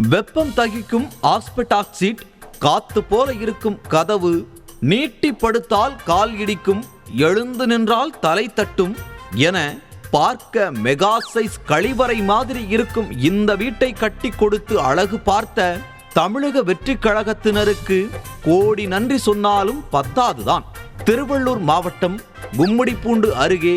வெப்பம் தகிக்கும் asbestos seat, காத்து போல இருக்கும் கதவு, நீட்டி படுத்தால் கால் இடிக்கும், எழுந்து நின்றால் தலை தட்டும் என பார்க்க மெகா சைஸ் கழிவறை மாதிரி இருக்கும் இந்த வீட்டை கட்டி கொடுத்து அழகு பார்த்த தமிழக வெற்றிக் கழகத்தினருக்கு கோடி நன்றி சொன்னாலும் பத்தாதுதான். திருவள்ளூர் மாவட்டம் கும்மிடிப்பூண்டு அருகே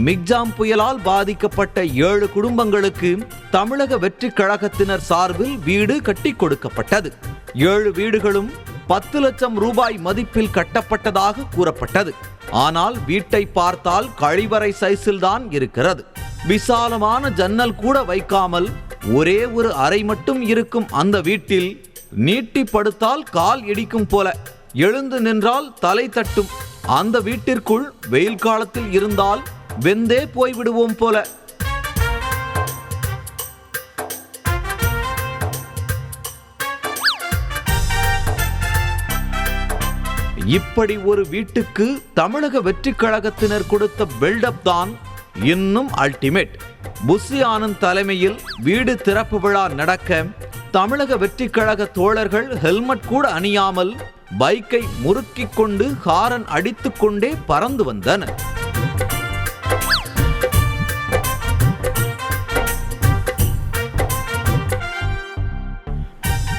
மிக்ஜாம் புயலால் பாதிக்கப்பட்ட 7 குடும்பங்களுக்கு தமிழக வெற்றிக் கழகத்தினர் சார்பில் வீடு கட்டி கொடுக்கப்பட்டது. 7 வீடுகளும் 10 லட்சம் ரூபாய் மதிப்பில் கட்டப்பட்டதாக கூறப்பட்டது. ஆனால் வீட்டை பார்த்தால் கழிவறை சைஸில் தான் இருக்கிறது. விசாலமான ஜன்னல் கூட வைக்காமல் ஒரே ஒரு அறை மட்டும் இருக்கும் அந்த வீட்டில் நீட்டி படுத்தால் கால் இடிக்கும் போல, எழுந்து நின்றால் தலை தட்டும், அந்த வீட்டிற்குள் வெயில் காலத்தில் இருந்தால் வெந்தே போய்விடுவோம் போல. இப்படி ஒரு வீட்டுக்கு தமிழக வெற்றிக் கழகத்தினர் கொடுத்த பில்டப் தான் இன்னும் அல்டிமேட். புஷி ஆனந்த் தலைமையில் வீடு திறப்பு விழா நடக்க தமிழக வெற்றிக் கழக தோழர்கள் ஹெல்மெட் கூட அணியாமல் பைக்கை முறுக்கிக் கொண்டு ஹாரன் அடித்துக் கொண்டே பறந்து வந்தனர்.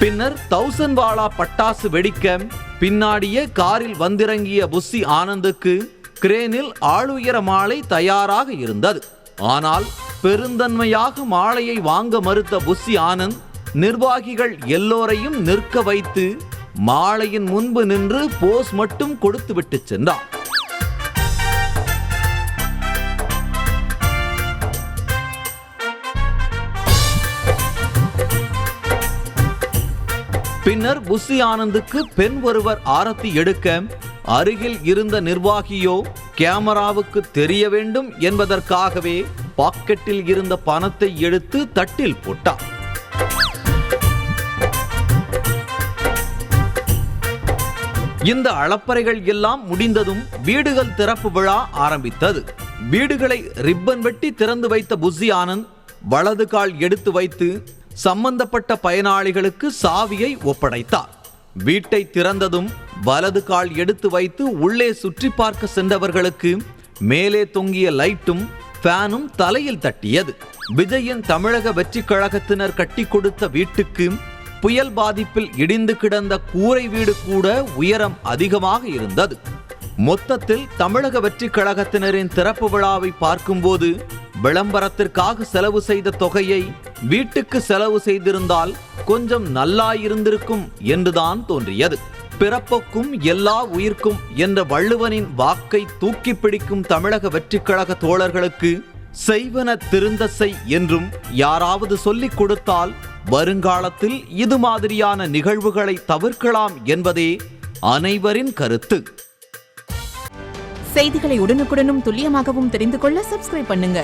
பின்னர் 1000 வாலா பட்டாசு வெடிக்க பின்னாடியே காரில் வந்திறங்கிய புஷி ஆனந்துக்கு கிரேனில் ஆளுயர மாலை தயாராக இருந்தது. ஆனால் பெருந்தன்மையாக மாலையை வாங்க மறுத்த புஷி ஆனந்த் நிர்வாகிகள் எல்லோரையும் நிற்க வைத்து மாலையின் முன்பு நின்று போஸ் மட்டும் கொடுத்துவிட்டு சென்றார். பின்னர் புஷி ஆனந்துக்கு பெண் ஒருவர் ஆரத்தி எடுக்க அருகில் இருந்த நிர்வாகியோ கேமராவுக்கு தெரிய வேண்டும் என்பதற்காகவே பாக்கெட்டில் இருந்த பணத்தை எடுத்து தட்டில் போட்டார். இந்த அளப்பறைகள் எல்லாம் முடிந்ததும் வீடுகள் திறப்பு விழா ஆரம்பித்தது. வீடுகளை ரிப்பன் வெட்டி திறந்து வைத்த புஷி ஆனந்த் வலது கால் எடுத்து வைத்து சம்பந்தப்பட்ட பயனாளிகளுக்கு சாவியை ஒப்படைத்தார். வீட்டை திறந்ததும் வலது கால் எடுத்து வைத்து உள்ளே சுற்றி பார்க்க சென்றவர்களுக்கு மேலே தொங்கிய லைட்டும் ஃபேனும் தலையில் தட்டியது. விஜயின் தமிழக வெற்றிக் கழகத்தினர் கட்டி கொடுத்த வீட்டுக்கு புயல் பாதிப்பில் இடிந்து கிடந்த கூரை வீடு கூட உயரம் அதிகமாக இருந்தது. மொத்தத்தில் தமிழக வெற்றிக் கழகத்தினரின் திறப்பு விழாவை பார்க்கும்போது விளம்பரத்திற்காக செலவு செய்த தொகையை வீட்டுக்கு செலவு செய்திருந்தால் கொஞ்சம் நல்லாயிருந்திருக்கும் என்றுதான் தோன்றியது. பிறப்புக்கும் எல்லா உயிர்க்கும் என்ற வள்ளுவனின் வாக்கை தூக்கி பிடிக்கும் தமிழக வெற்றிக் கழக தோழர்களுக்கு செய்வன திருந்த செய் என்றும் யாராவது சொல்லிக் கொடுத்தால் வருங்காலத்தில் இது மாதிரியான நிகழ்வுகளை தவிர்க்கலாம் என்பதே அனைவரின் கருத்து. செய்திகளை உடனுக்குடனும் துல்லியமாகவும் தெரிந்து கொள்ள சப்ஸ்கிரைப் பண்ணுங்க.